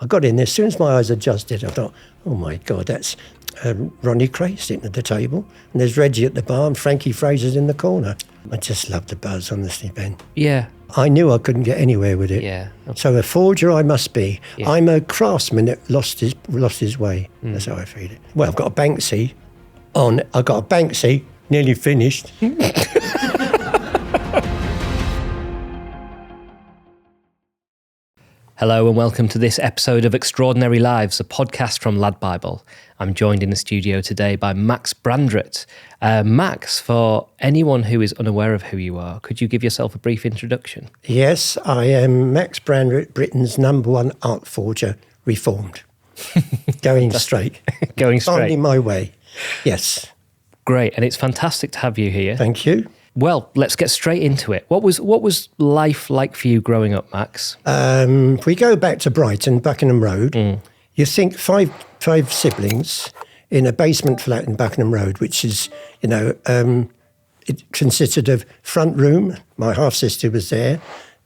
I got in there. As soon as my eyes adjusted, I thought, oh my God, that's Ronnie Kray sitting at the table. And there's Reggie at the bar and Frankie Fraser's in the corner. I just loved the buzz, honestly, Ben. Yeah. I knew I couldn't get anywhere with it. Yeah. So a forger I must be. Yeah. I'm a craftsman that lost his way. That's how I feel it. Well, I've got a Banksy on. I've got a Banksy, nearly finished. Hello and welcome to this episode of Extraordinary Lives, a podcast from LADbible. I'm joined in the studio today by Max Brandrett. Max, for anyone who is unaware of who you are, could you give yourself a brief introduction? Yes, I am Max Brandrett, Britain's #1 art forger, reformed. Going straight. Going straight. Finding my way. Yes. Great, and it's fantastic to have you here. Thank you. Well, let's get straight into it. What was life like for you growing up, Max? If we go back to Brighton, Buckingham Road, you think five siblings in a basement flat in Buckingham Road, which is, it consisted of front room, my half-sister was there,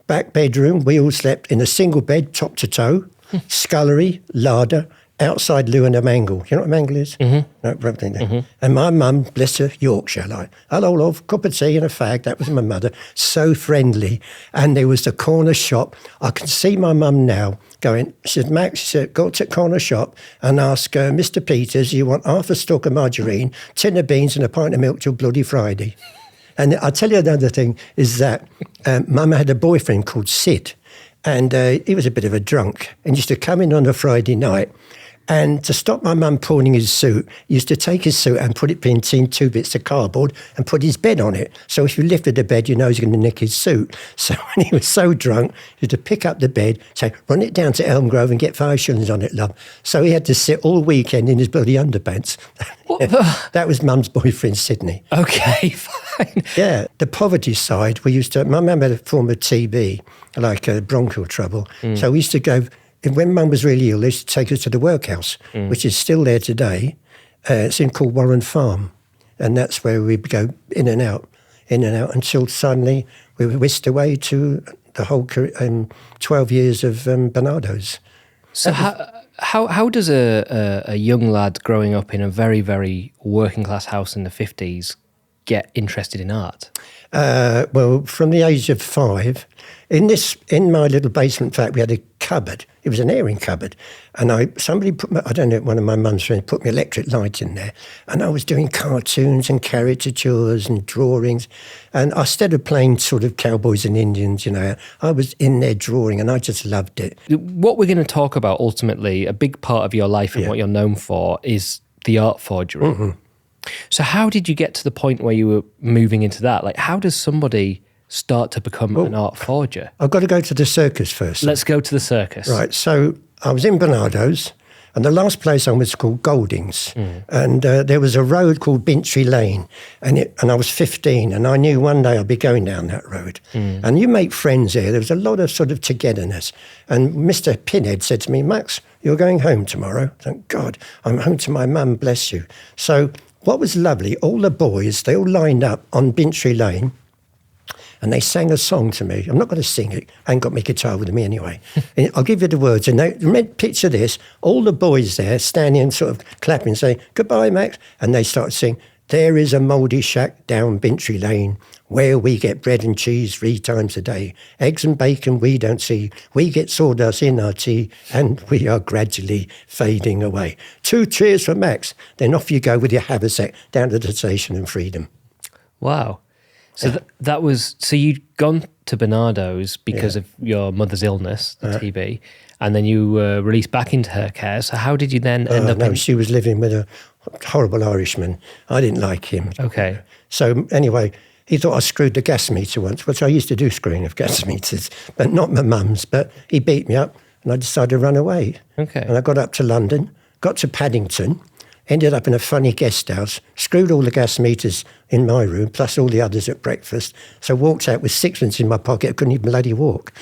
back bedroom, we all slept in a single bed, top to toe, scullery, larder, outside loo and a mangle. You know what a mangle is? Mm-hmm. No, probably not. Mm-hmm. And my mum, bless her, Yorkshire, like, hello, love, cup of tea and a fag. That was my mother. So friendly. And there was the corner shop. I can see my mum now going, she said, Max, she said, go to the corner shop and ask Mr. Peters, you want half a stalk of margarine, tin of beans and a pint of milk till Bloody Friday. And I'll tell you another thing is that Mum had a boyfriend called Sid. And he was a bit of a drunk and used to come in on a Friday night. And to stop my mum pawning his suit, he used to take his suit and put it between two bits of cardboard and put his bed on it. So if you lifted the bed, you know he's going to nick his suit. So when he was so drunk, he had to pick up the bed, say, run it down to Elm Grove and get 5 shillings on it, love. So he had to sit all weekend in his bloody underpants. That was Mum's boyfriend, Sydney. Okay, fine. Yeah, the poverty side, my mum had a form of TB, like bronchial trouble. So we used to go... When Mum was really ill, they used to take us to the workhouse, which is still there today. It's called Warren Farm. And that's where we'd go in and out, until suddenly we were whisked away to the whole 12 years of Bernardo's. So how does a young lad growing up in a very, very working class house in the 50s get interested in art? Well, from the age of 5, in my little basement flat, we had a cupboard. It was an airing cupboard. And somebody one of my mum's friends put me electric light in there. And I was doing cartoons and caricatures and drawings. And instead of playing sort of cowboys and Indians, I was in there drawing and I just loved it. What we're going to talk about ultimately, a big part of your life and what you're known for is the art forgery. Mm-hmm. So how did you get to the point where you were moving into that? Like, how does somebody start to become an art forger? I've got to go to the circus first. Let's go to the circus. Right, so I was in Bernardo's, and the last place I was called Golding's, and there was a road called Bintry Lane, and I was 15, and I knew one day I'd be going down that road. And you make friends there. There was a lot of sort of togetherness. And Mr. Pinhead said to me, Max, you're going home tomorrow. Thank God, I'm home to my mum, bless you. So what was lovely, all the boys, they all lined up on Bintry Lane, and they sang a song to me. I'm not going to sing it. I ain't got my guitar with me anyway. And I'll give you the words. And picture this, all the boys there standing and sort of clapping, saying, goodbye, Max. And they start singing, there is a mouldy shack down Bintry Lane where we get bread and cheese 3 times a day. Eggs and bacon we don't see. We get sawdust in our tea and we are gradually fading away. 2 cheers for Max. Then off you go with your haversack down to the station and freedom. Wow. So that was, so you'd gone to Bernardo's because of your mother's illness, the TB, and then you were released back into her care. So how did you then end up? No, she was living with a horrible Irishman. I didn't like him. Okay. So anyway, he thought I screwed the gas meter once, which I used to do screwing of gas meters, but not my mum's. But he beat me up and I decided to run away. Okay. And I got up to London, got to Paddington, ended up in a funny guest house, screwed all the gas meters in my room, plus all the others at breakfast. So walked out with 6pence in my pocket. I couldn't even bloody walk.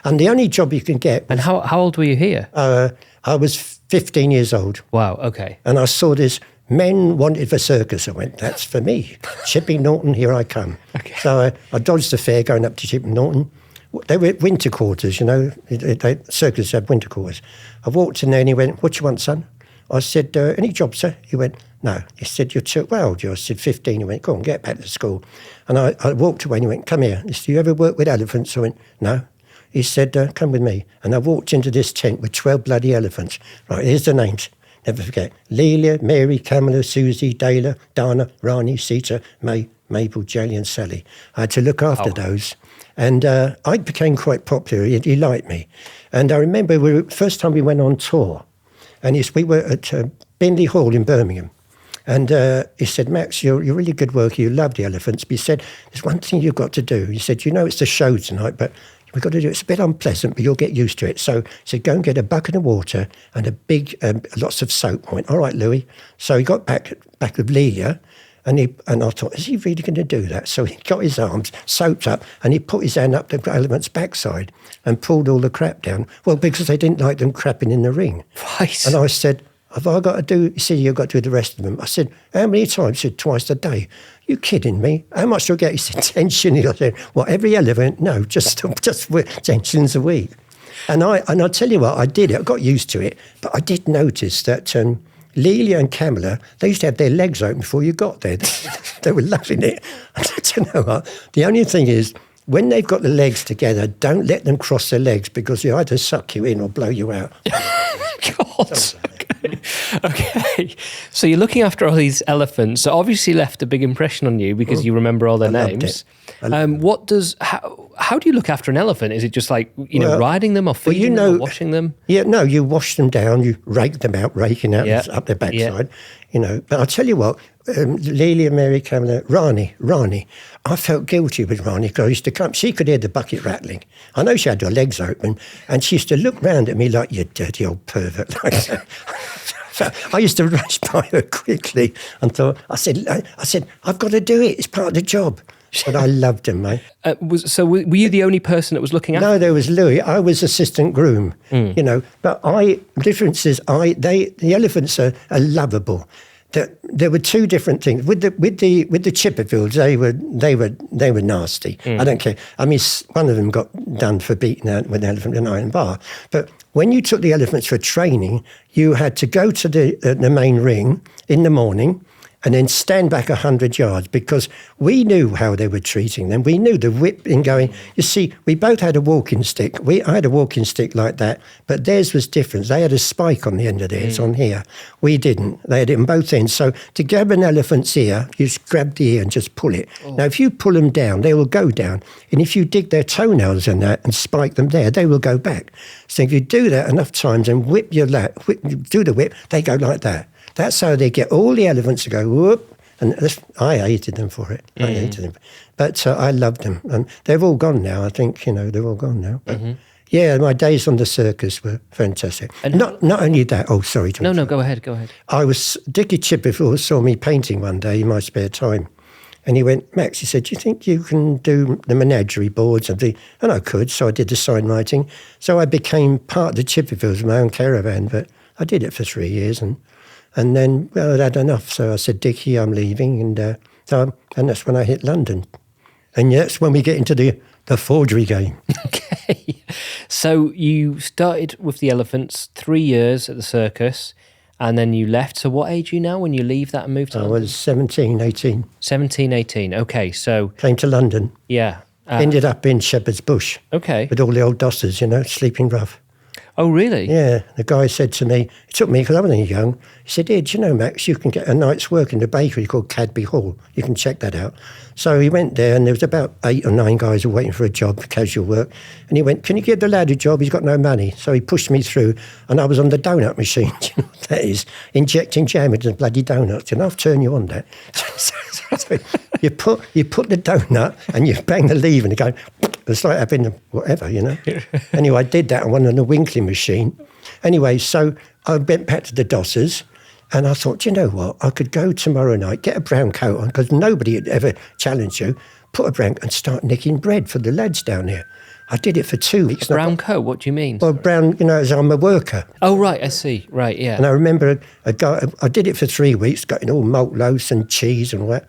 And the only job you can get... And how old were you here? I was 15 years old. Wow, okay. And I saw this, men wanted for circus. I went, that's for me. Chipping Norton, here I come. Okay. So I dodged the fare going up to Chipping Norton, they were winter quarters, you know. Circus had winter quarters. I walked in there and he went, "What you want, son?" I said, "Any job, sir?" He went, "No." He said, "You're too old." I said, 15. He went, "Go on, get back to school." And I walked away and he went, "Come here." He said, "You ever work with elephants?" I went, "No." He said, "Come with me." And I walked into this tent with 12 bloody elephants. Right, here's the names. Never forget. Lelia, Mary, Kamala, Susie, Dayla, Dana, Rani, Sita, May, Mabel, Jelly and Sally. I had to look after those. And I became quite popular. He liked me. And I remember first time we went on tour. And we were at Bindley Hall in Birmingham. And he said, "Max, you're really good worker. You love the elephants." But he said, "There's one thing you've got to do." He said, "You know it's the show tonight, but we've got to do it. It's a bit unpleasant, but you'll get used to it." So he said, "Go and get a bucket of water and a big, lots of soap." I went, "All right, Louis." So he got back with Lelia. And I thought, is he really going to do that? So he got his arms soaped up and he put his hand up the elephant's backside and pulled all the crap down. Well, because they didn't like them crapping in the ring. Right. And I said, "Have I got to do?" He said, "You've got to do the rest of them." I said, "How many times?" He said, "Twice a day." "You kidding me? How much do I get?" He said, 10 shillings. I said, "What, every elephant?" "No, just 10 shillings a week." And I tell you what, I did it. I got used to it. But I did notice that Lelia and Kamala, they used to have their legs open before you got there. They were loving it. I said, "You know what? The only thing is, when they've got the legs together, don't let them cross their legs because they either suck you in or blow you out." God. Okay. So you're looking after all these elephants. So obviously left a big impression on you because you remember all their names. How do you look after an elephant? Is it just like, riding them or feeding them or washing them? Yeah, no, you wash them down, you rake them out, raking out up their backside, But I'll tell you what, Lelia, Mary, Kamala, Rani, I felt guilty with Rani because I used to come, she could hear the bucket rattling. I know she had her legs open and she used to look round at me like, "You dirty old pervert." Like that. So I used to rush by her quickly and I said, "I've got to do it, it's part of the job." But I loved him, mate. Were you the only person that was looking after? No, there was Louis. I was assistant groom, But the difference is the elephants are lovable. There were two different things with the Chipperfields. They were nasty. I don't care. I mean, one of them got done for beating out with an elephant in an iron bar. But when you took the elephants for training, you had to go to the main ring in the morning and then stand back 100 yards because we knew how they were treating them. We knew the whip in going. You see, we both had a walking stick. I had a walking stick like that, but theirs was different. They had a spike on the end of theirs on here. We didn't. They had it on both ends. So to grab an elephant's ear, you just grab the ear and just pull it. Oh. Now, if you pull them down, they will go down. And if you dig their toenails in that and spike them there, they will go back. So if you do that enough times and do the whip, they go like that. That's how they get all the elephants to go whoop. And I hated them for it. I hated them. But I loved them. And they've all gone now. I think, they're all gone now. But yeah, my days on the circus were fantastic. And not only that. Oh, sorry. No, go ahead. Dickie Chipperfield saw me painting one day in my spare time. And he went, "Max," he said, "do you think you can do the menagerie boards?" And I could. So I did the sign writing. So I became part of the Chipperfields, my own caravan. But I did it for 3 years. And then, I'd had enough. So I said, "Dickie, I'm leaving." And that's when I hit London. And that's when we get into the forgery game. Okay. So you started with the elephants, 3 years at the circus, and then you left. So what age are you now when you leave that and move to London? I was 17, 18. 17, 18. Okay, so... Came to London. Yeah. Ended up in Shepherd's Bush. Okay. With all the old dosters, sleeping rough. Oh, really? Yeah. The guy said to me, he took me because I wasn't young. He said, "Here, do you know, Max, you can get a night's work in the bakery called Cadby Hall. You can check that out." So he went there and there was about 8 or 9 guys who were waiting for a job, casual work. And he went, "Can you give the lad a job? He's got no money." So he pushed me through and I was on the donut machine. Do you know what that is? Injecting jam into the bloody donuts. And I'll turn you on that. So you put the donut and you bang the lever and it goes, it's like having whatever, Anyway, I did that on one on the Winkling machine. Anyway, so I went back to the Dossers and I thought, you know what? I could go tomorrow night, get a brown coat on because nobody had ever challenged you, put a brown and start nicking bread for the lads down here. I did it for 2 weeks. Brown coat? What do you mean? Well, brown, as I'm a worker. Oh, right, I see. Right, yeah. And I remember a guy, I did it for 3 weeks, getting all malt loaves and cheese and all that.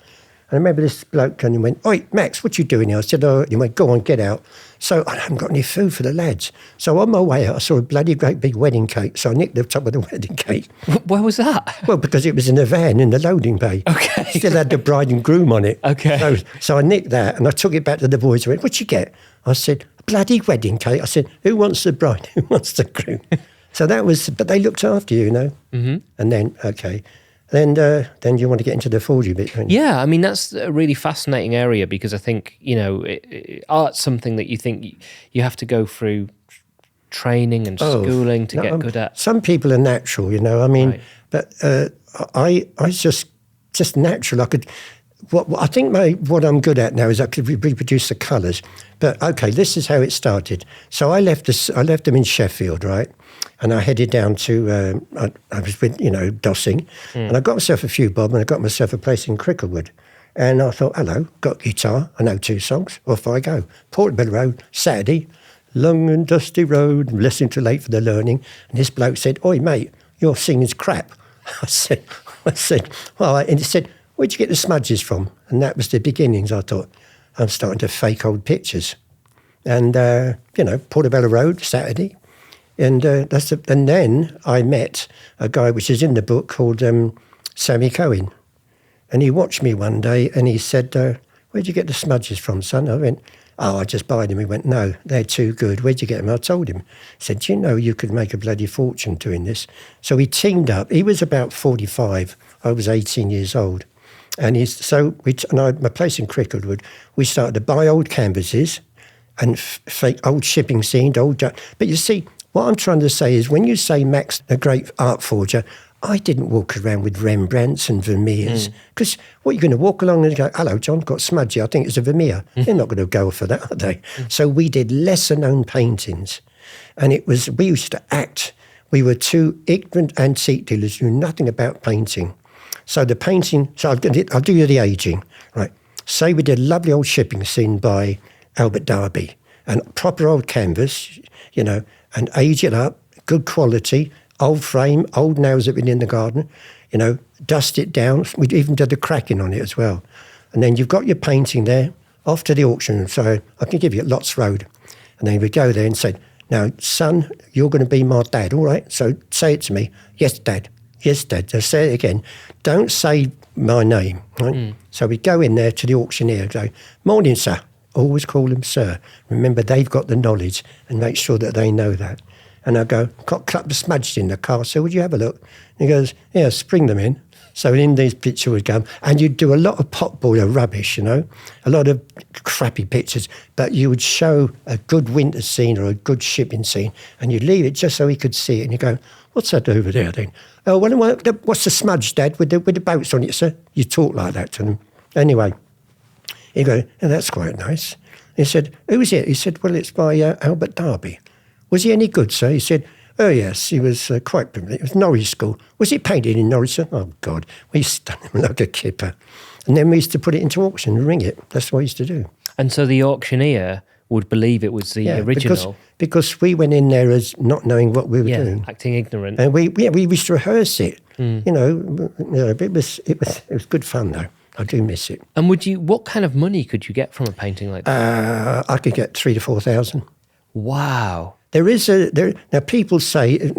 And I remember this bloke came and went, "Oi, Max, what you doing here?" I said, "Oh," he went, "Go on, get out." So I haven't got any food for the lads. So on my way out, I saw a bloody great big wedding cake. So I nicked the top of the wedding cake. Where was that? Well, because it was in a van in the loading bay. Okay. Still had the bride and groom on it. Okay. So I nicked that and I took it back to the boys and went, "What'd you get?" I said, "A bloody wedding cake." I said, "Who wants the bride? Who wants the groom?" So that was, but they looked after you, Mm-hmm. And then, okay. Then you want to get into the forgery bit, don't you? Yeah, I mean, that's a really fascinating area because I think, art's something that you think you have to go through training and schooling to get good at. Some people are natural, I mean, Right. But I just natural. I could, I think what I'm good at now is I could reproduce the colours. But okay, this is how it started. So I left them in Sheffield, right? And I headed down to, I was with, dossing. And I got myself a few bob and I got myself a place in Cricklewood. And I thought, hello, got guitar, I know 2 songs, off I go. Portobello Road, Saturday, long and dusty road, listening too late for the learning. And this bloke said, "Oi, mate, your singing's crap." I said, well, and he said, "Where'd you get the smudges from?" And that was the beginnings. I thought, I'm starting to fake old pictures. And, Portobello Road, Saturday. And and then I met a guy, which is in the book, called Sammy Cohen. And he watched me one day and he said, "Where'd you get the smudges from, son?" I went, "Oh, I just buy them." He went, "No, they're too good. Where'd you get them?" I told him. He said, "Do you know you could make a bloody fortune doing this?" So we teamed up. He was about 45. I was 18 years old. And my place in Cricklewood, we started to buy old canvases and fake old shipping scenes, but you see, what I'm trying to say is when you say Max, a great art forger, I didn't walk around with Rembrandts and Vermeers because what you're going to walk along and go, "Hello, John, got smudgy. I think it's a Vermeer." They're not going to go for that, are they? So we did lesser known paintings, and we used to act. We were 2 ignorant antique dealers who knew nothing about painting. So the painting. So I'll do you the aging, right? Say we did a lovely old shipping scene by Albert Darby, and proper old canvas, and age it up, good quality. Old frame, old nails that have been in the garden, dust it down. We even did the cracking on it as well. And then you've got your painting there, off to the auction. So I can give you Lots Road. And then we go there and say, "Now, son, you're going to be my dad, all right? So say it to me." "Yes, Dad. Yes, Dad." So say it again. Don't say my name, right? So we go in there to the auctioneer and go, "Morning, sir." Always call him sir. Remember, they've got the knowledge and make sure that they know that. And I go, "Got a couple of smudges in the car, so would you have a look?" And he goes, "Yeah, spring them in." So in these pictures would come, and you'd do a lot of potboiler rubbish, a lot of crappy pictures, but you would show a good winter scene or a good shipping scene, and you'd leave it just so he could see it, and you go, "What's that over there then?" "Oh, what's the smudge, Dad, with the boats on it, sir?" You talk like that to them. Anyway, he goes, "Oh, that's quite nice." He said, "Who is it?" He said, "Well, it's by Albert Darby." "Was he any good, sir?" He said, "Oh, yes, he was quite brilliant. It was Norwich School." "Was it painted in Norwich, sir?" "Oh, God, we used to done him like a kipper." And then we used to put it into auction and ring it. That's what we used to do. And so the auctioneer would believe it was the original. Because we went in there as not knowing what we were doing. Acting ignorant. And we used to rehearse it. It was good fun, though. I do miss it. And what kind of money could you get from a painting like that? I could get 3,000 to 4,000. Wow. Now people say,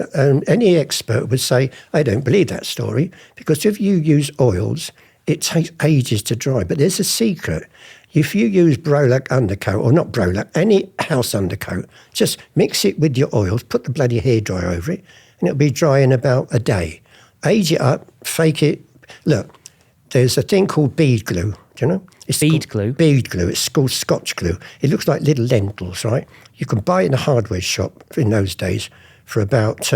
any expert would say, "I don't believe that story," because if you use oils, it takes ages to dry. But there's a secret. If you use Brolac undercoat, or not Brolac, any house undercoat, just mix it with your oils, put the bloody hairdryer over it, and it'll be dry in about a day. Age it up, fake it. Look, there's a thing called bead glue. Do you know? It's bead glue? Bead glue. It's called Scotch glue. It looks like little lentils, right? You can buy it in a hardware shop in those days for about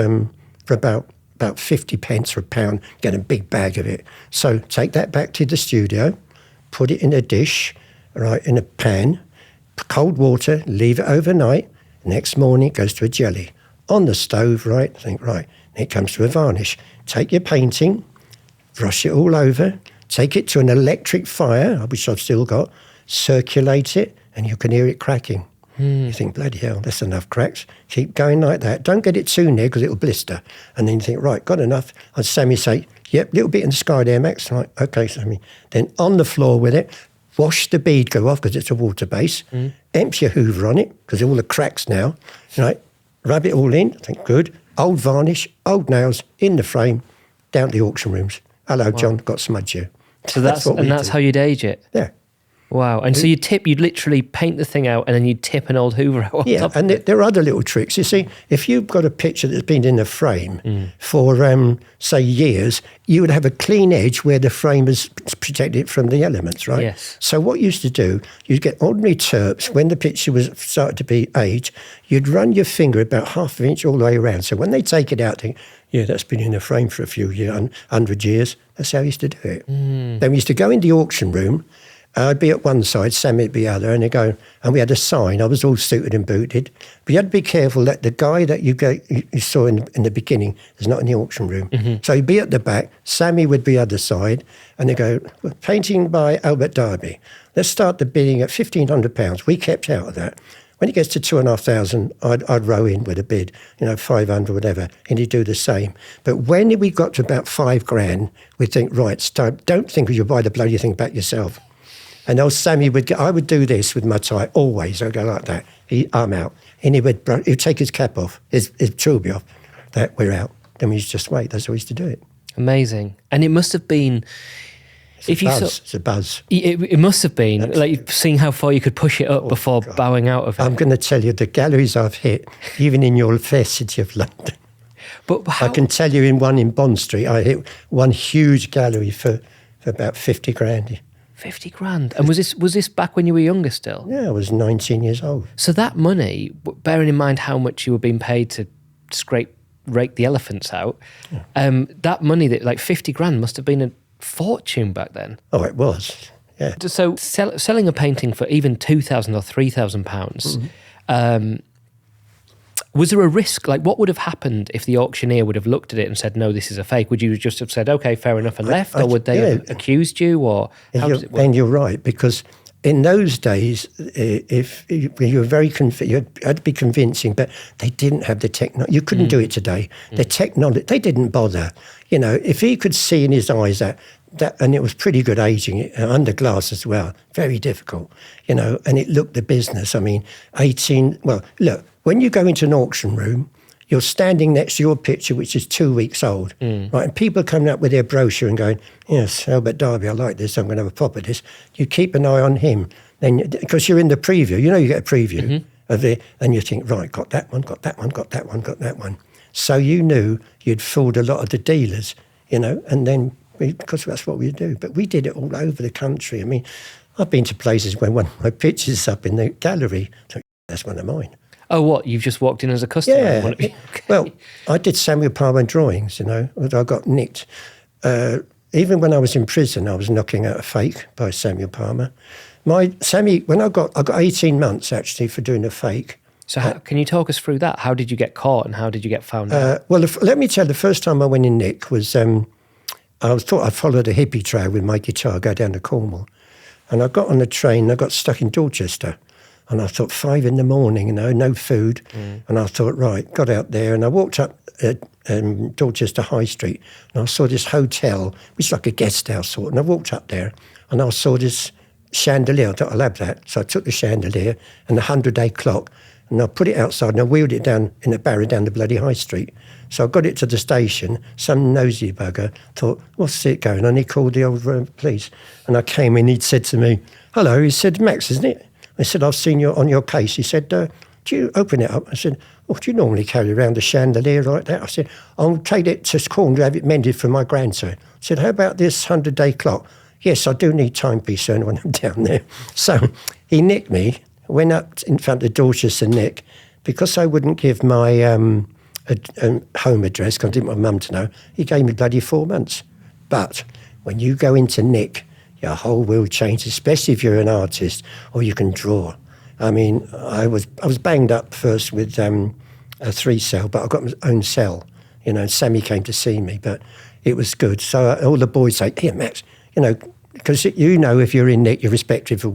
50 pence or a pound, get a big bag of it. So take that back to the studio, put it in a dish, right, in a pan, cold water, leave it overnight. Next morning it goes to a jelly. On the stove, right, then it comes to a varnish. Take your painting, brush it all over, take it to an electric fire, which I've still got, circulate it, and you can hear it cracking. You think, bloody hell, that's enough cracks. Keep going like that. Don't get it too near because it'll blister. And then you think, right, got enough. And Sammy say, "Yep, little bit in the sky there, Max." Right, okay, Sammy. Then on the floor with it, wash the bead glue off because it's a water base, empty your hoover on it because all the cracks now, right? Rub it all in, I think good. Old varnish, old nails in the frame, down to the auction rooms. Hello, John, got smudge here. So that's how you'd age it? Yeah. Wow. And so you'd literally paint the thing out and then you'd tip an old hoover out on top and of it. there are other little tricks. You see, if you've got a picture that's been in a frame for, say, years, you would have a clean edge where the frame is protected from the elements, right? Yes. So what you used to do, you'd get ordinary terps. When the picture was started to be aged, you'd run your finger about half an inch all the way around. So when they take it out, think, yeah, that's been in the frame for a few years, 100 years. That's how we used to do it. Then we used to go in the auction room. I'd be at one side, Sammy would be the other, and and we had a sign. I was all suited and booted. But you had to be careful that the guy that you saw in the beginning is not in the auction room. So he'd be at the back, Sammy would be other side, and they go, painting by Albert Darby. Let's start the bidding at £1,500. We kept out of that. When it gets to 2,500, I'd row in with a bid, 500, whatever, and he'd do the same. But when we got to about £5,000, we'd think, right, start, don't think you'll buy the bloody thing back yourself. And old Sammy I would do this with my tie, always. I'd go like that. I'm out. And he'd take his cap off, his trilby off. That we're out. Then we used to just wait. That's how we used to do it. Amazing. And it must have been... It's a buzz. It must have been, like seeing how far you could push it up before bowing out of it. I'm going to tell you, the galleries I've hit, even in your fair city of London. But I can tell you in Bond Street, I hit one huge gallery for about 50 grand. 50 grand. And was this back when you were younger still? Yeah, I was 19 years old. So that money, bearing in mind how much you were being paid to rake the elephants out, that money, that like 50 grand must have been a fortune back then. Oh, it was, yeah. So selling a painting for even £2,000 or £3,000, was there a risk? Like, what would have happened if the auctioneer would have looked at it and said, no, this is a fake? Would you just have said, okay, fair enough, and left? Or would they have accused you? Or how does it work? And you're right, because in those days, if you were you had to be convincing, but they didn't have the technology. You couldn't do it today. The technology, they didn't bother. If he could see in his eyes that, and it was pretty good aging it, under glass as well, very difficult, and it looked the business. I mean, look, when you go into an auction room, you're standing next to your picture, which is 2 weeks old, right? And people are coming up with their brochure and going, yes, Albert Darby, I like this, I'm going to have a pop at this. You keep an eye on him, then because you're in the preview, you get a preview of it, and you think, right, got that one, got that one, got that one, got that one. So you knew you'd fooled a lot of the dealers, and then, because that's what we do. But we did it all over the country. I mean, I've been to places where one of my pictures is up in the gallery, so that's one of mine. Oh, what? You've just walked in as a customer? Yeah. Okay. Well, I did Samuel Palmer drawings, but I got nicked. Even when I was in prison, I was knocking out a fake by Samuel Palmer. When I got 18 months, actually, for doing a fake. So can you talk us through that? How did you get caught and how did you get found out? Well, let me tell you, the first time I went in nick was, I followed a hippie trail with my guitar, go down to Cornwall. And I got on the train, I got stuck in Dorchester. And I thought, 5 a.m, no food. And I thought, right, got out there. And I walked up Dorchester High Street. And I saw this hotel, which is like a guest house sort. And I walked up there and I saw this chandelier. I thought, I'll have that. So I took the chandelier and the 100-day clock. And I put it outside and I wheeled it down in a barrow down the bloody High Street. So I got it to the station. Some nosy bugger thought, what's it going on? And he called the old police. And I came in, he'd said to me, hello. He said, Max, isn't it? I said, I've seen you on your case. He said, do you open it up? I said, do you normally carry around a chandelier like that? I said, I'll take it to Cornwall to have it mended for my grandson. I said, how about this 100-day clock? Yes, I do need timepiece, sir, when I'm down there. So he nicked me, went up in front of Dorchester Nick, because I wouldn't give my home address, because I didn't want my mum to know, he gave me bloody 4 months. But when you go into nick, your whole world changes, especially if you're an artist or you can draw. I mean, I was banged up first with a 3-cell, but I got my own cell, and Sammy came to see me, but it was good. So all the boys say, here, Max, because if you're in nick, you're respected for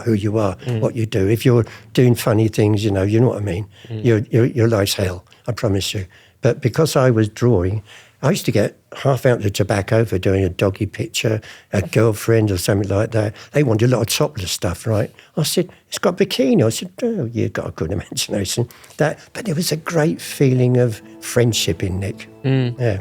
who you are, what you do. If you're doing funny things, you know what I mean. Your life's hell, I promise you. But because I was drawing, I used to get half ounce of tobacco for doing a doggy picture, a girlfriend or something like that. They wanted a lot of topless stuff, right? I said, it's got bikini. I said, oh, you've got a good imagination. But there was a great feeling of friendship in Nick. Yeah.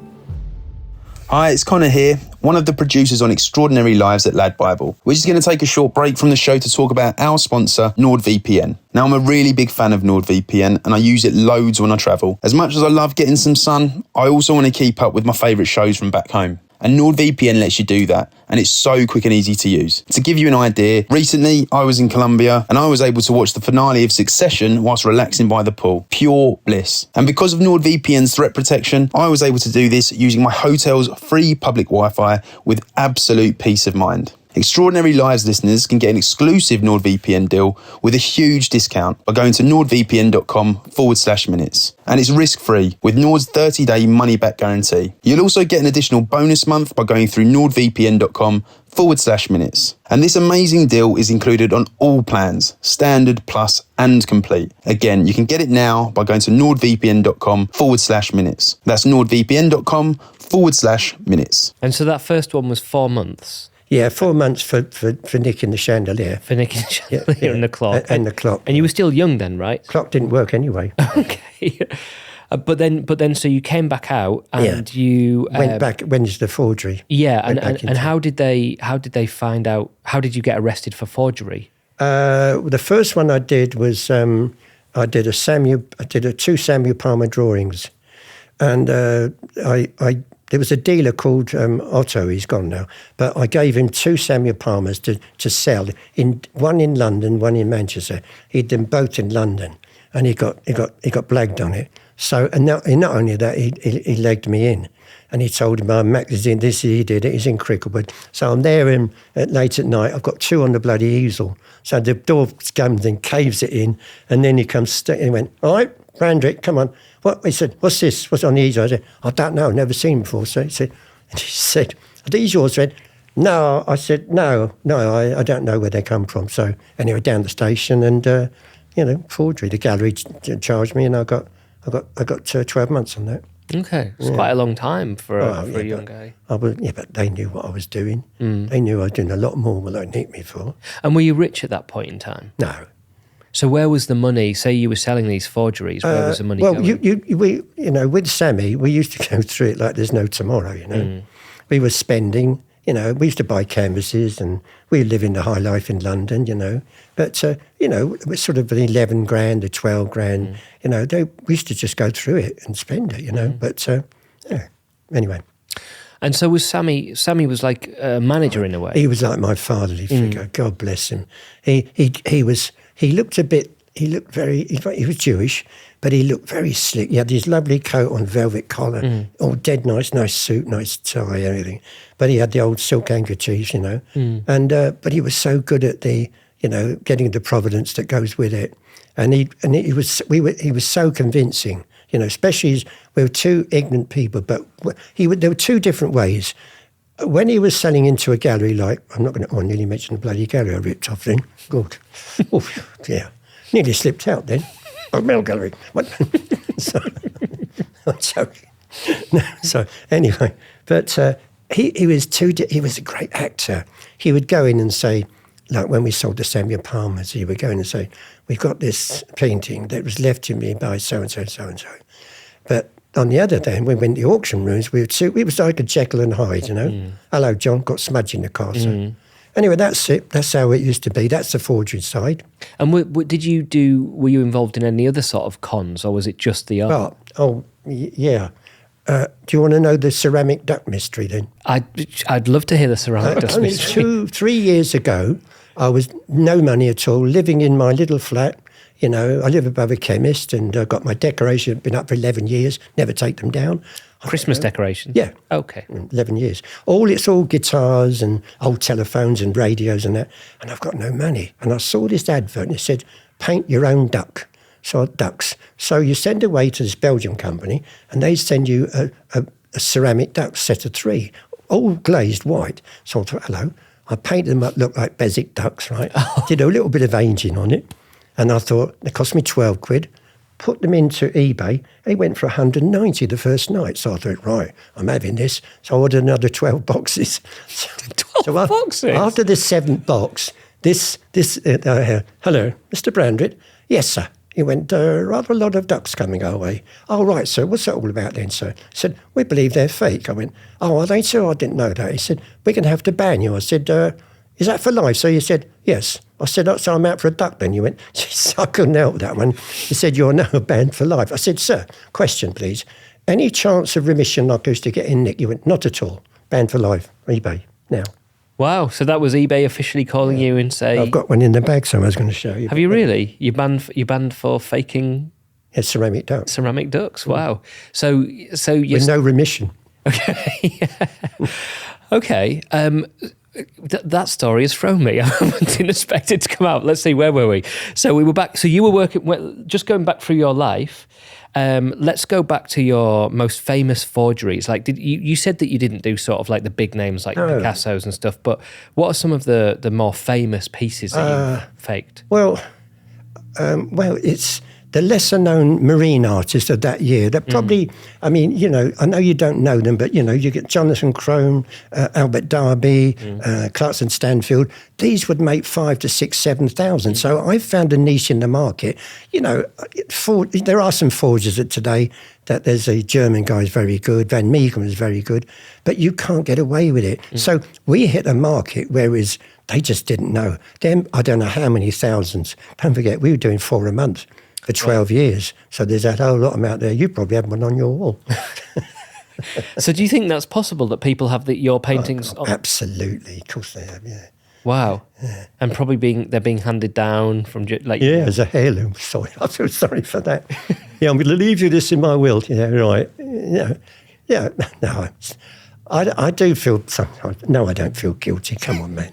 Hi, it's Connor here, one of the producers on Extraordinary Lives at LADbible. We're just going to take a short break from the show to talk about our sponsor, NordVPN. Now, I'm a really big fan of NordVPN and I use it loads when I travel. As much as I love getting some sun, I also want to keep up with my favourite shows from back home. And NordVPN lets you do that, and it's so quick and easy to use. To give you an idea, recently I was in Colombia and I was able to watch the finale of Succession whilst relaxing by the pool. Pure bliss. And because of NordVPN's threat protection, I was able to do this using my hotel's free public Wi-Fi with absolute peace of mind. Extraordinary Lives listeners can get an exclusive NordVPN deal with a huge discount by going to nordvpn.com/minutes. And it's risk-free with Nord's 30-day money-back guarantee. You'll also get an additional bonus month by going through nordvpn.com/minutes. And this amazing deal is included on all plans, standard, plus, and complete. Again, you can get it now by going to nordvpn.com/minutes. That's nordvpn.com/minutes. And so that first one was 4 months. Yeah, 4 months for Nick in the chandelier. For Nick in the chandelier and the clock. And the clock. And you were still young then, right? Clock didn't work anyway. Okay. But then, so you came back out and you went back. When's the forgery? Yeah, and how did they find out? How did you get arrested for forgery? The first one I did was I did two Samuel Palmer drawings, and there was a dealer called Otto. He's gone now, but I gave him two Samuel Palmers to sell. One in London, one in Manchester. He did them both in London, and he got blagged on it. So, and not only that, he legged me in, and he told him, Mac is in this, he did it, he's in Cricklewood. So I'm there late at night, I've got two on the bloody easel. So the door comes and caves it in, and then he comes, he went, all right, Brandrett, come on. What? He said, what's this? What's on the easel? I said, I don't know, never seen before. So he said, are these yours? I said, no. I said, no, I don't know where they come from. So anyway, down the station and, forgery. The gallery charged me, and I got 12 months on that. Okay, it's quite a long time for a young guy. But they knew what I was doing. They knew I was doing a lot more than they need me for. And were you rich at that point in time? No. So where was the money? Say you were selling these forgeries. Where was the money going? Well, with Sammy, we used to go through it like there's no tomorrow. We were spending. We used to buy canvases, and we live in the high life in London, But, it was sort of an 11 grand or 12 grand. We used to just go through it and spend it, But, anyway. And so was Sammy was like a manager in a way? He was like my fatherly figure. God bless him. He looked he was Jewish, but he looked very slick. He had his lovely coat on, velvet collar, all dead nice suit, nice tie, everything. But he had the old silk handkerchiefs, And but he was so good at the, getting the providence that goes with it. And he was so convincing, especially as we were two ignorant people. But there were two different ways. When he was selling into a gallery, like I nearly mentioned the bloody gallery I ripped off then. Good, yeah. Nearly slipped out then. Mill Gallery. What? I'm joking. No, so anyway, but he was a great actor. He would go in and say, like when we sold the Samuel Palmers, he would go in and say, we've got this painting that was left to me by so-and-so and so-and-so. But on the other hand, when we went to the auction rooms, it was like a Jekyll and Hyde, Hello, John, got smudge in the car. So. Anyway, that's it. That's how it used to be. That's the forgery side. And what did you do? Were you involved in any other sort of cons, or was it just the art? Yeah. Do you want to know the ceramic duck mystery then? I'd love to hear the ceramic duck mystery. 3 years ago, I was no money at all, living in my little flat. I live above a chemist, and I've got my decoration, been up for 11 years, never take them down. Christmas decorations? Yeah. Okay. 11 years. It's all guitars and old telephones and radios and that, and I've got no money. And I saw this advert, and it said, paint your own duck. So ducks. So you send away to this Belgian company, and they send you a ceramic duck set of 3, all glazed white. So I thought, hello. I painted them up, looked like Beswick ducks, right? Did a little bit of aging on it. And I thought, it cost me 12 quid. put them into eBay. They went for 190 the first night. So I thought, right, I'm having this. So I ordered another 12 boxes. 12 boxes? After the 7th box, hello, Mr. Brandrett. Yes, sir. He went, rather a lot of ducks coming our way. Oh, right, sir. What's that all about then, sir? He said, we believe they're fake. I went, oh, are they, sir? I didn't know that. He said, we're going to have to ban you. I said, is that for life? So he said, yes. I said, oh, so I'm out for a duck then. He went, jeez, I couldn't help that one. He said, you're now banned for life. I said, sir, question, please. Any chance of remission like I used to get in Nick? He went, not at all. Banned for life. eBay, now. Wow, so that was eBay officially calling you and say... I've got one in the bag, so I was going to show you. Have you really? You banned for faking... Yeah, ceramic ducks. Ceramic ducks, wow. So you... With no remission. Okay. Okay. That story has thrown me. I didn't expect it to come out. Let's see, where were we? So we were back... So you were working... Just going back through your life... let's go back to your most famous forgeries. Like, you said that you didn't do sort of like the big names like Picasso's and stuff, but what are some of the more famous pieces that you faked? Well, it's the lesser-known marine artists of that year. That probably, I mean, you know, I know you don't know them, but, you know, you get Jonathan Crone, Albert Darby, Clarkson Stanfield. These would make 5,000 to 6,000, 7,000. So I found a niche in the market. You know, there are some forgers at today. That there's a German guy who's very good, Van Meegeren is very good, but you can't get away with it. So we hit a market whereas they just didn't know. Them, I don't know how many thousands. Don't forget, we were doing 4 a month for 12 years. So there's that whole lot of them out there. You probably have one on your wall. So do you think that's possible that people have your paintings? Absolutely, of course they have. Yeah. Wow. Yeah. And probably they're being handed down from like as a heirloom. Sorry, I feel sorry for that. Yeah, I'm going to leave you this in my will. Yeah, right. Yeah. No, I do feel sometimes. No, I don't feel guilty. Come on, man.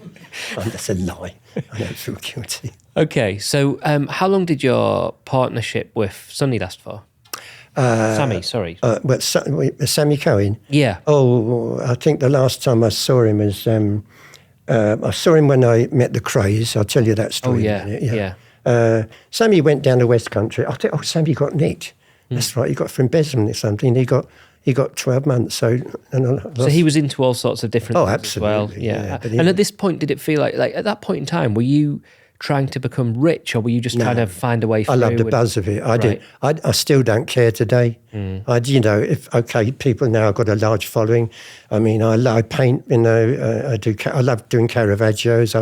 That's a lie. I don't feel guilty. Okay, so how long did your partnership with Sonny last for? Sammy, sorry. Sammy Cohen? Yeah. Oh, I think the last time I saw him was, I saw him when I met the Craze. I'll tell you that story in a minute. Yeah. Sammy went down the West Country. I think, Sammy got nicked. That's right, he got from embezzlement or something. He got 12 months. So he was into all sorts of different things absolutely, as well. Yeah. And at this point, did it feel like at that point in time, were you trying to become rich, or were you just trying to find a way through? I loved the buzz of it. I did. I still don't care today. People now have got a large following. I mean, I paint, you know, I love doing Caravaggios.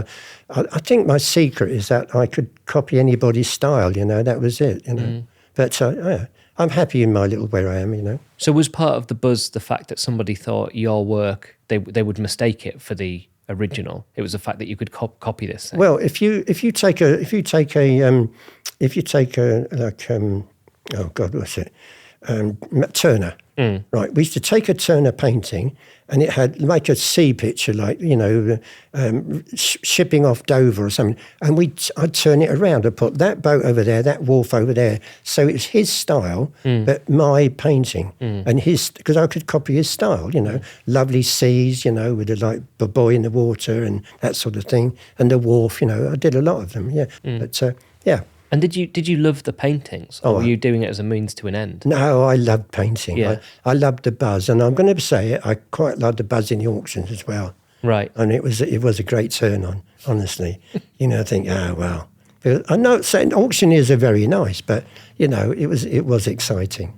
I think my secret is that I could copy anybody's style, you know, that was it, you know. But I'm happy in my little where I am, you know. So was part of the buzz the fact that somebody thought your work, they would mistake it for the original? It was the fact that you could copy this thing. Well, if you take a Turner, right? We used to take a Turner painting, and it had like a sea picture, like, you know, shipping off Dover or something, and I'd turn it around and put that boat over there, that wharf over there. So it's his style, but my painting, and because I could copy his style, you know, lovely seas, you know, with the boy in the water and that sort of thing, and the wharf, you know, I did a lot of them, But yeah. And did you love the paintings, or were you doing it as a means to an end? No, I loved painting. Yeah. I loved the buzz, and I'm going to say it, I quite loved the buzz in the auctions as well. Right. And it was a great turn on, honestly. You know, I think, well. I'm not saying auctioneers are very nice, but, you know, it was exciting.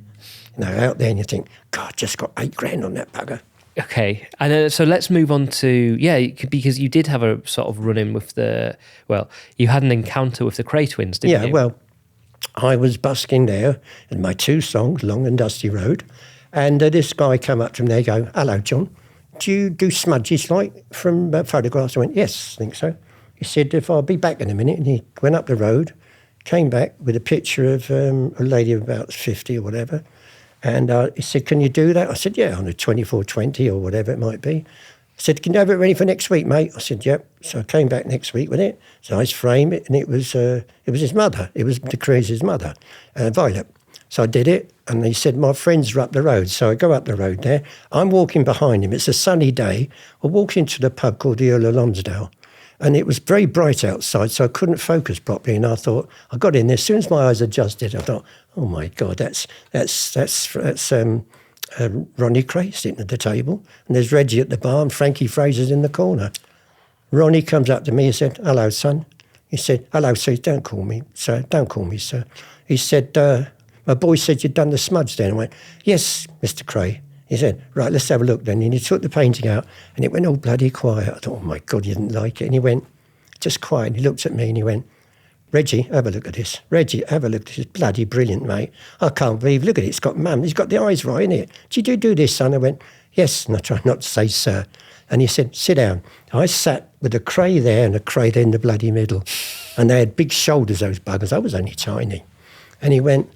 You know, out there, and you think, God, just got $8,000 on that bugger. Okay, and so let's move on to, because you did have a sort of run-in with you had an encounter with the Kray Twins, didn't you? Yeah, well, I was busking there in my 2 songs, Long and Dusty Road, and this guy come up from there, go, hello, John, do you do smudges like from photographs? I went, yes, I think so. He said, if I'll be back in a minute, and he went up the road, came back with a picture of a lady of about 50 or whatever. And he said, can you do that? I said, yeah, on a 2420 or whatever it might be. I said, can you have it ready for next week, mate? I said, yep. So I came back next week with it. So I framed it, and it was his mother. It was the Craze's mother, Violet. So I did it, and he said, my friends are up the road. So I go up the road there. I'm walking behind him. It's a sunny day. I walk into the pub called the Earl of Lonsdale. And it was very bright outside, so I couldn't focus properly. And I thought, I got in there. As soon as my eyes adjusted, I thought, oh my God, that's Ronnie Kray sitting at the table. And there's Reggie at the bar and Frankie Fraser's in the corner. Ronnie comes up to me and said, hello, son. He said, hello, sir. Don't call me, sir. Don't call me, sir. He said, my boy said you'd done the smudge then. I went, yes, Mr. Kray. He said, right, let's have a look then. And he took the painting out and it went all bloody quiet. I thought, oh my God, you didn't like it. And he went, just quiet. And he looked at me and he went, Reggie, have a look at this. Reggie, have a look at this. It's bloody brilliant, mate. I can't believe, look at it. It's got mum. He's got the eyes right, innit? Did you do this, son? I went, yes. And I tried not to say sir. And he said, sit down. I sat with a Kray there and a Kray there in the bloody middle. And they had big shoulders, those buggers. I was only tiny. And he went,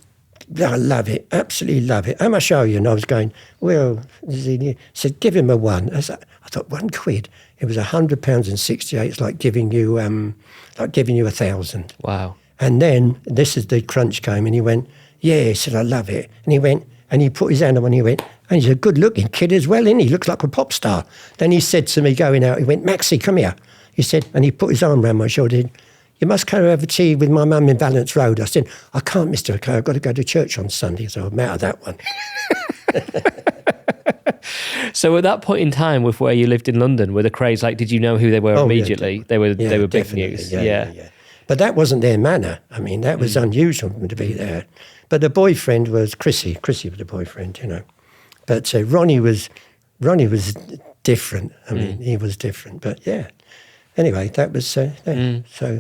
I love it, absolutely love it. How much owe you? And I was going, well, he said, give him a one. I thought, £1. It was £100.68. It's like giving you 1,000. Wow. And then this is the crunch came, and he went, yeah. He said, I love it. And he went, and he put his hand on and he went, and he's a good-looking kid as well, isn't he? He looks like a pop star. Then he said to me going out, he went, Maxie, come here. He said, and he put his arm around my shoulder. He said, you must go have a tea with my mum in Valence Road. I said, I can't, Mr. Okay, I've got to go to church on Sunday, so I'm out of that one. So at that point in time, with where you lived in London, were the Krays like? Did you know who they were immediately? They were big news. Yeah. But that wasn't their manner. I mean, that was unusual to be there. But the boyfriend was Chrissy. Chrissy was the boyfriend, you know. But Ronnie was different. I mean, he was different. But yeah. Anyway, that was so.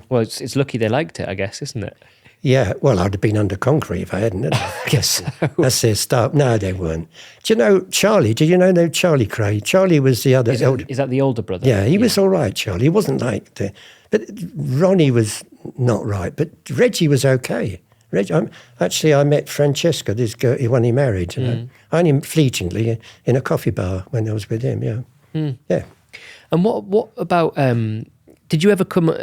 Well, it's lucky they liked it, I guess, isn't it? Yeah, well, I'd have been under concrete if I hadn't. I guess so. That's their start. No, they weren't. Do you know Charlie? Did you know Charlie Kray? Charlie was the other. Is that the older brother? Yeah, he was all right, Charlie. He wasn't like the. But Ronnie was not right. But Reggie was okay. Reggie, I met Francesca, this girl, the one he married. You know, only fleetingly in a coffee bar when I was with him. Yeah, yeah. And what about? Did you ever come?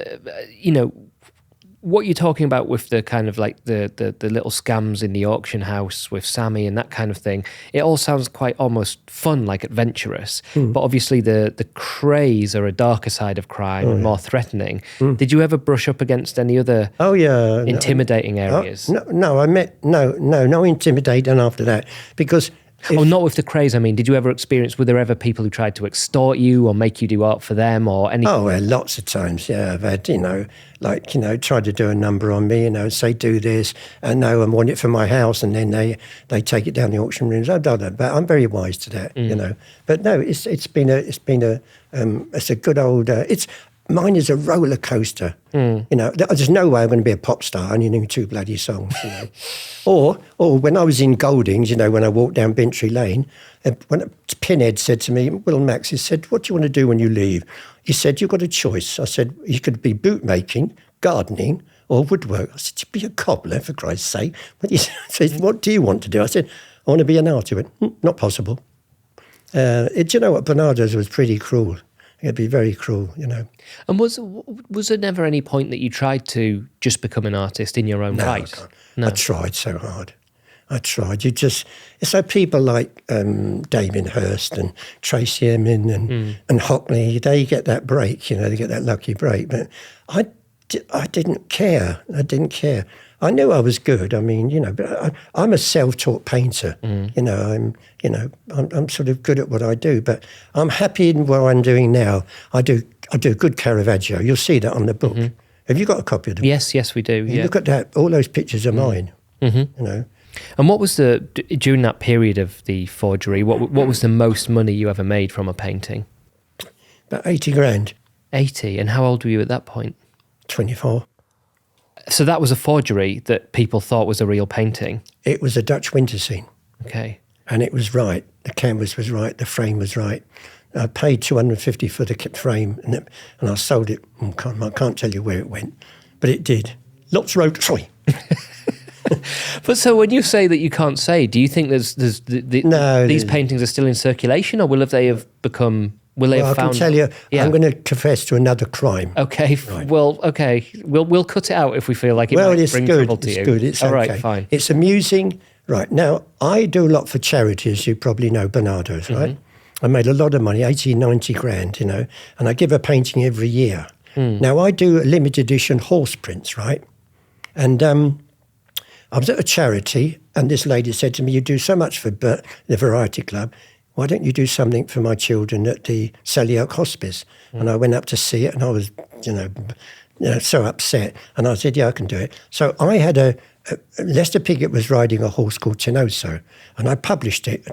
What you're talking about with the kind of like the little scams in the auction house with Sammy and that kind of thing, it all sounds quite almost fun, like adventurous. But obviously the Craze are a darker side of crime and more threatening. Did you ever brush up against any other intimidating areas? No, I met no intimidating after that because. Not with the Craze, I mean. Did you ever experience, were there ever people who tried to extort you or make you do art for them or anything? Oh, well, lots of times, yeah. I've had, tried to do a number on me, say do this, and no, I want it for my house, and then they take it down the auction rooms. I've done that, but I'm very wise to that, But no, it's a good old, mine is a roller coaster. There's no way I'm going to be a pop star only doing 2 bloody songs. Or when I was in Goldings, when I walked down Bintry Lane, when Pinhead said to me, Will Max, he said, what do you want to do when you leave? He said, you've got a choice. I said, you could be bootmaking, gardening, or woodwork. I said, be a cobbler, for Christ's sake. But he said, what do you want to do? I said, I want to be an artist. He went, not possible. Do you know what? Bernardo's was pretty cruel. It'd be very cruel, And was there never any point that you tried to just become an artist in your own right? No, I tried so hard. I tried. It's like people like Damien Hirst and Tracy Emin and Hockley, they get that break, they get that lucky break. But I didn't care. I knew I was good. I mean, but I'm a self-taught painter. I'm sort of good at what I do, but I'm happy in what I'm doing now. I do good Caravaggio. You'll see that on the book. Have you got a copy of the book? Yes, we do. Yeah. Look at that. All those pictures are mine. And what was during that period of the forgery? What was the most money you ever made from a painting? About 80 grand. 80. And how old were you at that point? 24. So that was a forgery that people thought was a real painting? It was a Dutch winter scene. Okay. And it was right. The canvas was right. The frame was right. I paid $250 for the frame, and I sold it. I can't tell you where it went, but it did. Lots wrote, sorry. But so when you say that you can't say, do you think these paintings are still in circulation, or will they have become... I can tell you, I'm going to confess to another crime. Okay, right. Well, okay. We'll cut it out if we feel like it might bring trouble to you. It's good, it's all okay. Right, fine. It's amusing. Right, now, I do a lot for charities, you probably know, Bernardo's, right? I made a lot of money, 80, 90 grand, and I give a painting every year. Now, I do limited edition horse prints, right? And I was at a charity, and this lady said to me, you do so much for the Variety Club. Why don't you do something for my children at the Sally Oak Hospice? And I went up to see it, and I was, so upset. And I said, yeah, I can do it. So I had Lester Piggott was riding a horse called Tenoso, and I published it to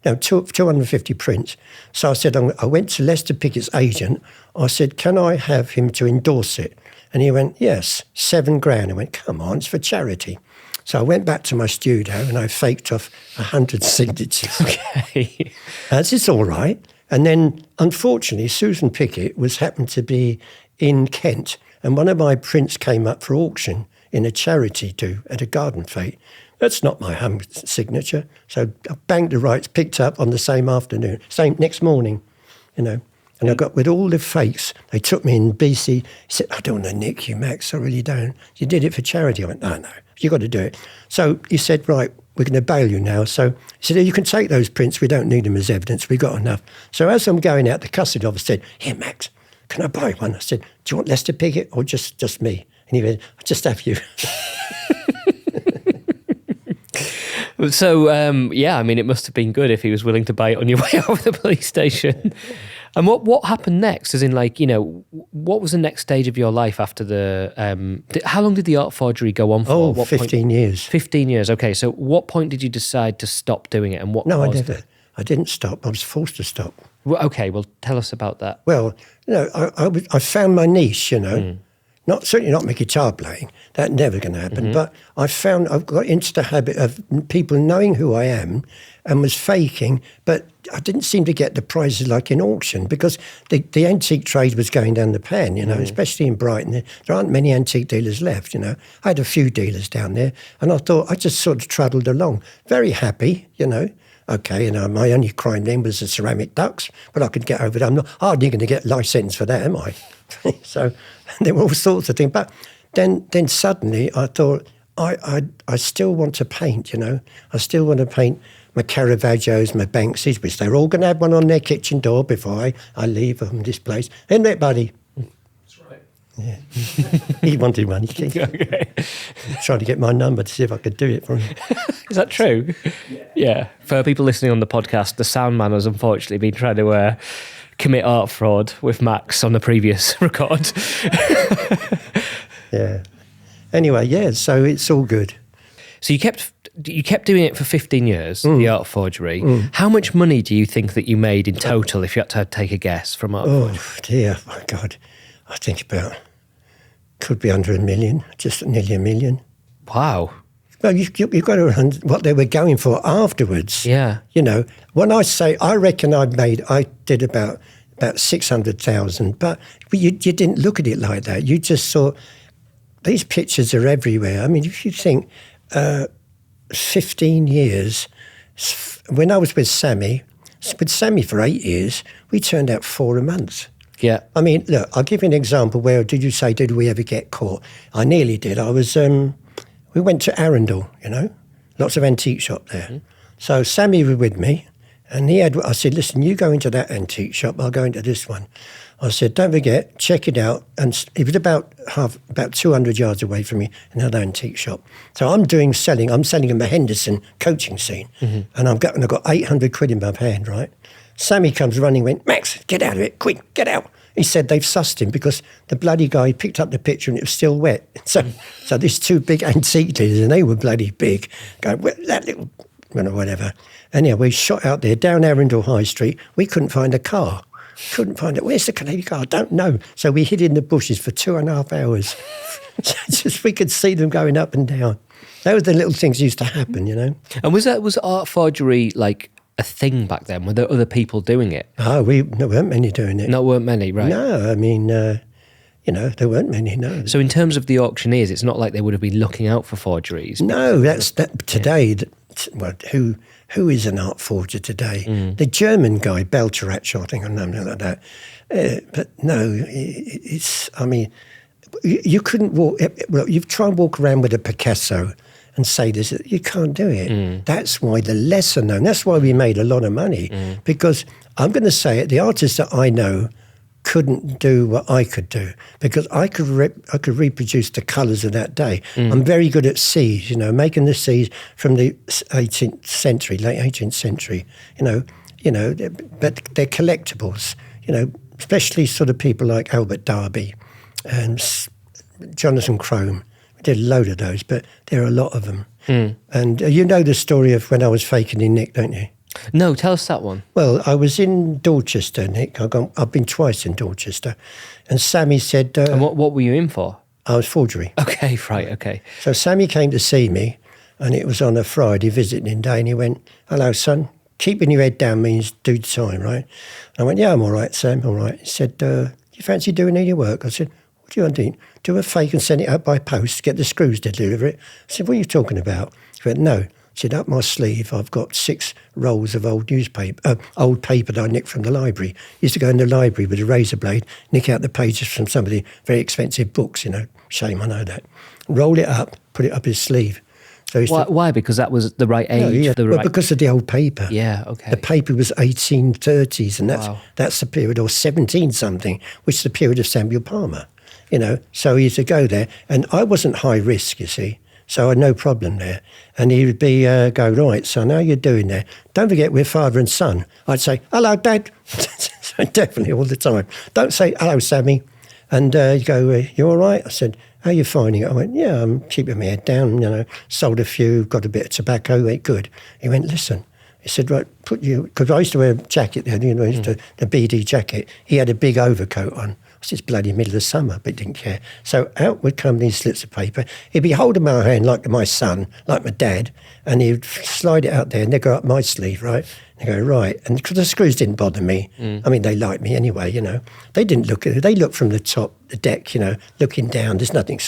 250 prints. So I said, I went to Lester Piggott's agent. I said, can I have him to endorse it? And he went, yes, $7,000. I went, come on, it's for charity. So I went back to my studio and I faked off 100 signatures. Okay. As it's all right. And then, unfortunately, Susan Pickett happened to be in Kent, and one of my prints came up for auction in a charity at a garden fete. That's not my signature. So I banked the rights, picked up on the same afternoon, next morning, And I got with all the fakes. They took me in BC. He said, I don't want to nick you, Max. I really don't. You did it for charity. I went, no, you got to do it. So he said, right, we're going to bail you now. So he said, you can take those prints. We don't need them as evidence. We got enough. So as I'm going out, the custody officer said, here, Max, can I buy one? I said, do you want Lester Piggott or just me? And he went, I'll just have you. So, it must have been good if he was willing to buy it on your way out of the police station. And what happened next? As in, what was the next stage of your life after how long did the art forgery go on for? 15 years. 15 years, okay. So what point did you decide to stop doing it, and what No, I caused never. it? I didn't stop. I was forced to stop. Well, okay, well, tell us about that. Well, I found my niche, Certainly not my guitar playing. That's never going to happen. But I've got into the habit of people knowing who I am and was faking, but I didn't seem to get the prizes like in auction because the antique trade was going down the pan, especially in Brighton. There aren't many antique dealers left, I had a few dealers down there, and I thought I just sort of travelled along, very happy, Okay, my only crime then was the ceramic ducks, but I could get over it. I'm not hardly going to get licensed for that, am I? So there were all sorts of things. But then suddenly I thought, I still want to paint, I still want to paint my Caravaggios, my Banksys, which they're all going to have one on their kitchen door before I leave from this place. Isn't it, buddy? That's right. Yeah. He wanted one. Okay. Trying to get my number to see if I could do it for him. Is that true? Yeah. For people listening on the podcast, the sound man has unfortunately been trying to commit art fraud with Max on the previous record. Yeah. Anyway, so it's all good. So you kept doing it for 15 years, the art forgery. How much money do you think that you made in total, if you had to take a guess, from art forgery? Oh, dear. My God. I think could be under $1 million, just nearly $1 million. Wow. Well, you've got to understand what they were going for afterwards. Yeah. When I say, I reckon I did about 600,000, but you didn't look at it like that. You just saw, these pictures are everywhere. I mean, if you think 15 years, when I was with Sammy for 8 years, we turned out 4 a month. Yeah. I mean, look, I'll give you an example. Where did we ever get caught? I nearly did. We went to Arundel, lots of antique shop there. Mm-hmm. So Sammy was with me, and I said, listen, you go into that antique shop, I'll go into this one. I said, don't forget, check it out. And it was about 200 yards away from me, another antique shop. So I'm selling in the Henderson coaching scene, and I've got 800 quid in my hand, right? Sammy comes running, went, Max, get out of it, quick, get out. He said they've sussed him because the bloody guy picked up the picture and it was still wet. So these 2 big antique dealers, and they were bloody big, going, well, that little, whatever. Anyhow, we shot out there down Arundel High Street. We couldn't find a car. Couldn't find it. Where's the Canadian car? I don't know. So we hid in the bushes for 2.5 hours. Just we could see them going up and down. Those were the little things that used to happen, And was art forgery like a thing back then? Were there other people doing it? Oh, there weren't many doing it. No, weren't many, right? No, I mean, there weren't many, no. So in terms of the auctioneers, it's not like they would have been looking out for forgeries. No, today. Well, who is an art forger today? The German guy, Belcherach, I think, or something like that. But no, it's. I mean, you couldn't walk. Well, you've tried and walk around with a Picasso and say this. You can't do it. That's why the lesser known. That's why we made a lot of money because I'm going to say it. The artists that I know couldn't do what I could do because I could reproduce the colours of that day. I'm very good at seas, making the seas from the 18th century, late 18th century, but they're collectibles, especially sort of people like Albert Darby and Jonathan Crome. We did a load of those, but there are a lot of them. And you know the story of when I was faking in Nick, don't you? No, tell us that one. Well, I was in Dorchester, Nick. I've been twice in Dorchester. And Sammy said... and what were you in for? I was forgery. Okay, right, okay. So Sammy came to see me, and it was on a Friday visiting day, and he went, "Hello, son. Keeping your head down means do time, right?" And I went, "Yeah, I'm all right, Sam, all right." He said, "Do you fancy doing any work?" I said, "What do you want to do? Do a fake and send it out by post, get the screws to deliver it?" I said, "What are you talking about?" He went, "No." He said, "Up my sleeve, I've got 6 rolls of old old paper that I nicked from the library. Used to go in the library with a razor blade, nick out the pages from some of the very expensive books, Shame, I know that. Roll it up, put it up his sleeve." So why? Because that was the right age? No, because of the old paper. Yeah, okay. The paper was 1830s, and that's the period, or 17-something, which is the period of Samuel Palmer, So he used to go there, and I wasn't high risk, you see. So I had no problem there. And he would be, go, "Right, son, how you doing there? Don't forget we're father and son." I'd say, "Hello, Dad." So definitely all the time. Don't say, "Hello, Sammy." And he'd go, "You all right?" I said, "How are you finding it?" I went, "Yeah, I'm keeping my head down, sold a few, got a bit of tobacco, went good." He went, "Listen." He said, "Right, because I used to wear a jacket then, the BD jacket. He had a big overcoat on. It was just bloody middle of summer, but didn't care. So out would come these slips of paper. He'd be holding my hand like my son, like my dad, and he'd slide it out there, and they'd go up my sleeve, right? And they go, right. And because the screws didn't bother me, I mean, they liked me anyway, They didn't look at it. They looked from the top, the deck, looking down. There's nothing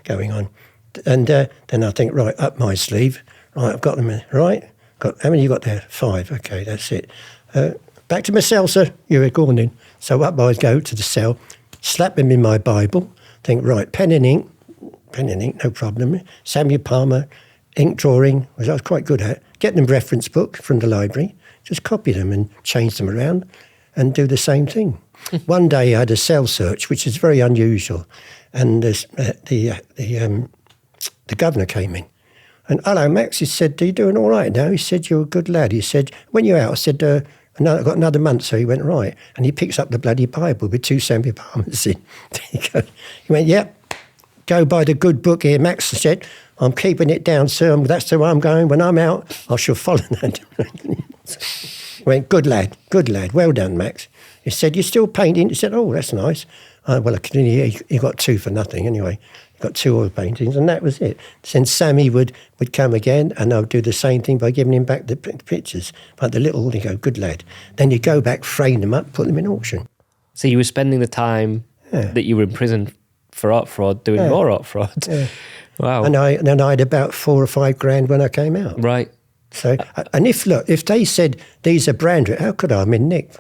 going on. And then I think, right, up my sleeve. Right, I've got them, right? How many you got there? 5. Okay, that's it. Back to my cell, sir. You're going in. So up I go to the cell, slap them in my Bible, think, right, pen and ink, no problem. Samuel Palmer, ink drawing, which I was quite good at. Get them reference book from the library, just copy them and change them around and do the same thing. One day I had a cell search, which is very unusual, and the governor came in. And, "Hello, Max," he said, "are you doing all right now?" He said, "You're a good lad." He said, "When you're out?" I said, "I've got another month." So he went, "Right." And he picks up the bloody Bible with 2 Samuel Palmers in. He went, "Yep, go by the good book here, Max." I said, "I'm keeping it down, sir. That's the way I'm going. When I'm out, I shall follow that." He went, good lad. Well done, Max." He said, "You're still painting?" He said, "Oh, that's nice." Well, he got 2 for nothing anyway. Got 2 oil paintings, and that was it. Then Sammy would come again, and I would do the same thing by giving him back the pictures. But the little, he'd go, "Good lad." Then you go back, frame them up, put them in auction. So you were spending the time that you were in prison for art fraud doing more art fraud. Yeah. Wow. And then I had about 4 or 5 grand when I came out. Right. So, and if they said, "These are Brandrett," how could I? I'm in Nick.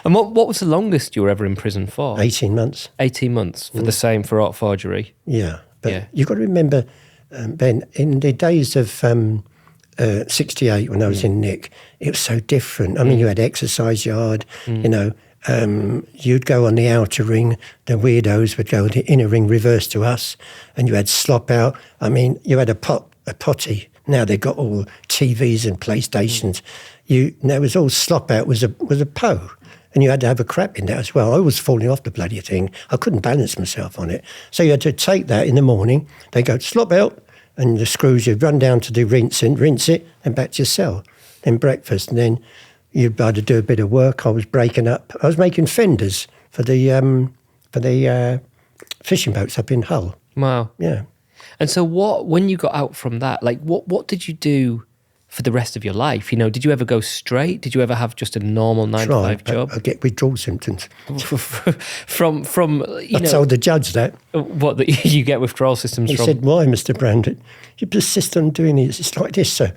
And what was the longest you were ever in prison for? 18 months. 18 months for the same, for art forgery? Yeah. But you've got to remember, Ben, in the days of 68 when I was in Nick, it was so different. I mean, you had exercise yard, you'd go on the outer ring, the weirdos would go the inner ring reverse to us, and you had slop out. I mean, you had a potty. Now they've got all TVs and PlayStations. There was all slop out was a po, and you had to have a crap in that as well. I was falling off the bloody thing. I couldn't balance myself on it. So you had to take that in the morning. They go slop out, and the screws, you'd run down to do rinse it, and back to your cell. Then breakfast, and then you'd either do a bit of work. I was breaking up. I was making fenders for the fishing boats up in Hull. Wow. Yeah. And so when you got out from that, like what did you do for the rest of your life? Did you ever go straight? Did you ever have just a normal 9-to-5 job? I get withdrawal symptoms. from I told the judge that. What, that you get withdrawal symptoms from? He said, "Why, Mr. Brandrett? You persist on doing it. It's like this, sir."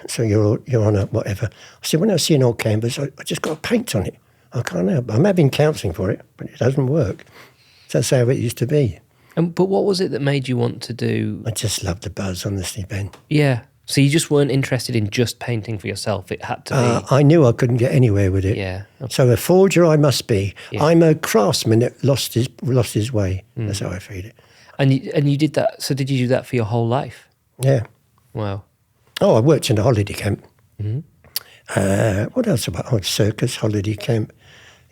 So you're on a whatever. I said, "When I see an old canvas, I just got to paint on it. I can't help. I'm having counselling for it, but it doesn't work." So that's how it used to be. But what was it that made you want to do? I just love the buzz, honestly, Ben. Yeah. So you just weren't interested in just painting for yourself. It had to be. I knew I couldn't get anywhere with it. Yeah. Okay. So a forger I must be. Yeah. I'm a craftsman that lost his way. That's how I feel it. And you did that. So did you do that for your whole life? Yeah. Wow. Oh, I worked in a holiday camp. What else about circus, holiday camp?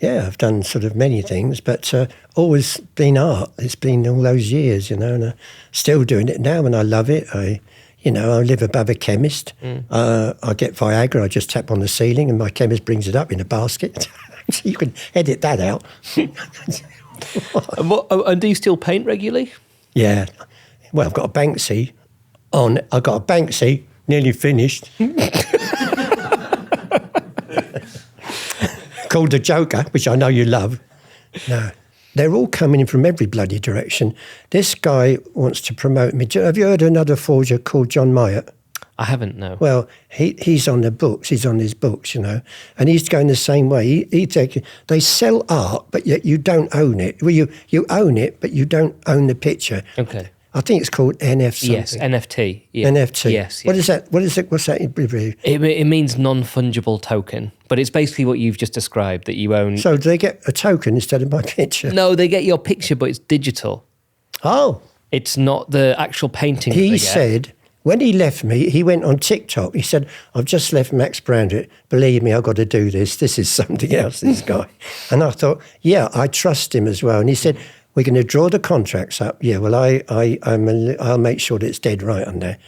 Yeah, I've done sort of many things, but always been art. It's been all those years, and I'm still doing it now, and I love it. I live above a chemist. I get Viagra. I just tap on the ceiling, and my chemist brings it up in a basket. So you can edit that out. And do you still paint regularly? Yeah. Well, I've got a Banksy on. I've got a Banksy nearly finished. Called the Joker, which I know you love. No, they're all coming in from every bloody direction. This guy wants to promote me. Have you heard of another forger called John Myatt? I haven't, no. Well, he's on the books. He's on his books, and he's going the same way. They sell art, but yet you don't own it. Well, you own it, but you don't own the picture. Okay. I think it's called NF something. Yes, NFT. Yeah. NFT. Yes. What is that? What's that in review? It means non-fungible token, but it's basically what you've just described, that you own. So do they get a token instead of my picture? No, they get your picture, but it's digital. Oh. It's not the actual painting. He said, when he left me, he went on TikTok. He said, I've just left Max Brandrett. Believe me, I've got to do this. This is something else, this guy. And I thought, yeah, I trust him as well. And he said, we're going to draw the contracts up. Yeah, well, I'll make sure that it's dead right on there.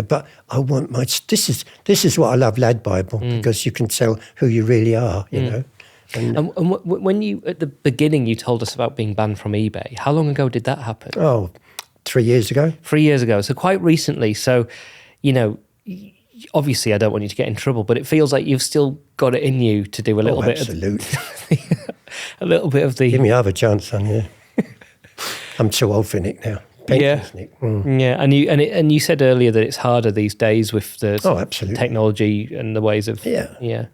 But I want this is what I love LADbible, because you can tell who you really are, know. And when you, at the beginning, you told us about being banned from eBay, how long ago did that happen? Oh, 3 years ago. 3 years ago, so quite recently. So, obviously I don't want you to get in trouble, but it feels like you've still got it in you to do a little bit absolutely. a little bit of the... Give me half a chance, son, yeah. I'm too old for Nick now. Yeah, yeah, and you said earlier that it's harder these days with the absolutely. technology and the ways of yeah.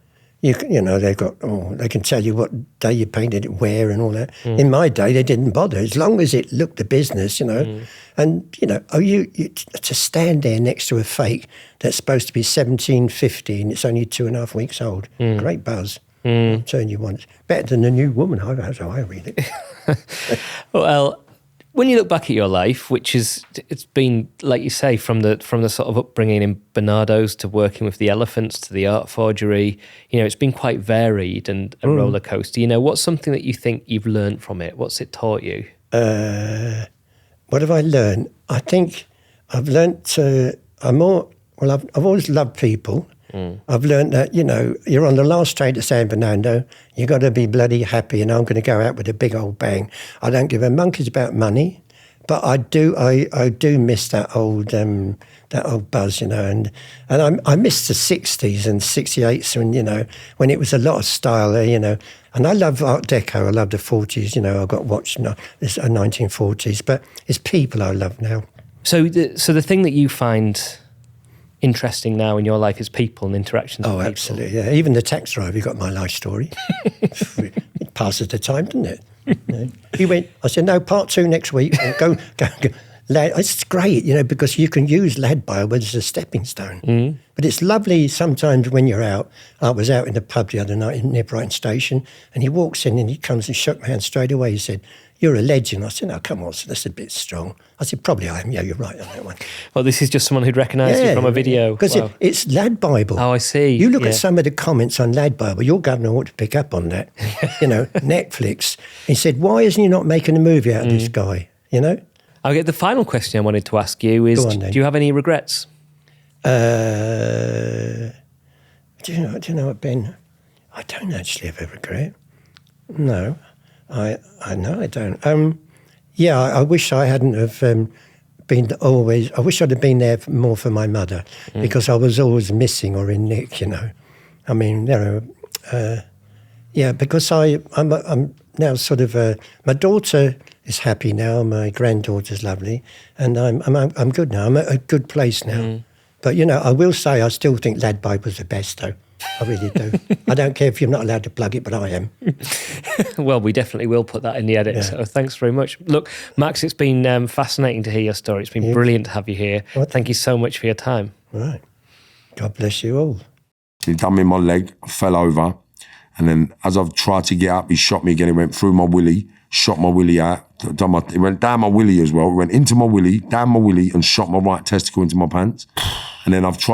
They've got they can tell you what day you painted it, where, and all that. In my day, they didn't bother as long as it looked the business, And you to stand there next to a fake that's supposed to be 1750 and it's only 2.5 weeks old. Great buzz. I'll turn you once. Better than the new woman. That's how I read it. Well, when you look back at your life, it's been, like you say, from the sort of upbringing in Bernardo's to working with the elephants to the art forgery, it's been quite varied and a roller coaster. What's something that you think you've learned from it? What's it taught you? What have I learned? I think I've learned I've always loved people. I've learned that, you're on the last train to San Fernando, you got to be bloody happy, and I'm going to go out with a big old bang. I don't give a monkeys about money, but I do miss that old buzz, and I miss the 60s and 68s when it was a lot of style there, and I love Art Deco, I love the 40s, I got watched this 1940s, but it's people I love now. So the thing that you find interesting now in your life is people and interactions with people. Absolutely, yeah. Even the tax driver got my life story. It passes the time, doesn't it? He went, I said, no, part 2 next week. Go. It's great, because you can use LADbible as a stepping stone. But it's lovely sometimes when you're out. I was out in the pub the other night near Brighton Station, and he walks in and he comes and shook my hand straight away. He said, you're a legend. I said, no, come on, that's a bit strong. I said, probably I am. Yeah, you're right on that one. Well, this is just someone who'd recognised you from a video. Because it's LADbible. Oh, I see. You look at some of the comments on LADbible, your governor ought to pick up on that. Netflix. He said, why isn't he not making a movie out of this guy, I'll get the final question I wanted to ask you is, do you have any regrets? Do you know what, Ben? I don't actually have a regret. No. I know I don't. I wish I hadn't have been always. I wish I'd have been there more for my mother because I was always missing or in Nick. I mean, because I'm now sort of. My daughter is happy now. My granddaughter's lovely, and I'm good now. I'm at a good place now. But I will say I still think LADbible's the best though. I really do. I don't care if you're not allowed to plug it, but I am. Well, we definitely will put that in the edit, so thanks very much. Look, Max, it's been fascinating to hear your story. It's been brilliant to have you here. Thank you so much for your time. Right. God bless you all. He done me in my leg, I fell over, and then as I've tried to get up, he shot me again. He went through my willy, shot my willy out. It went down my willy as well. It went into my willy, down my willy, and shot my right testicle into my pants. And then I've tried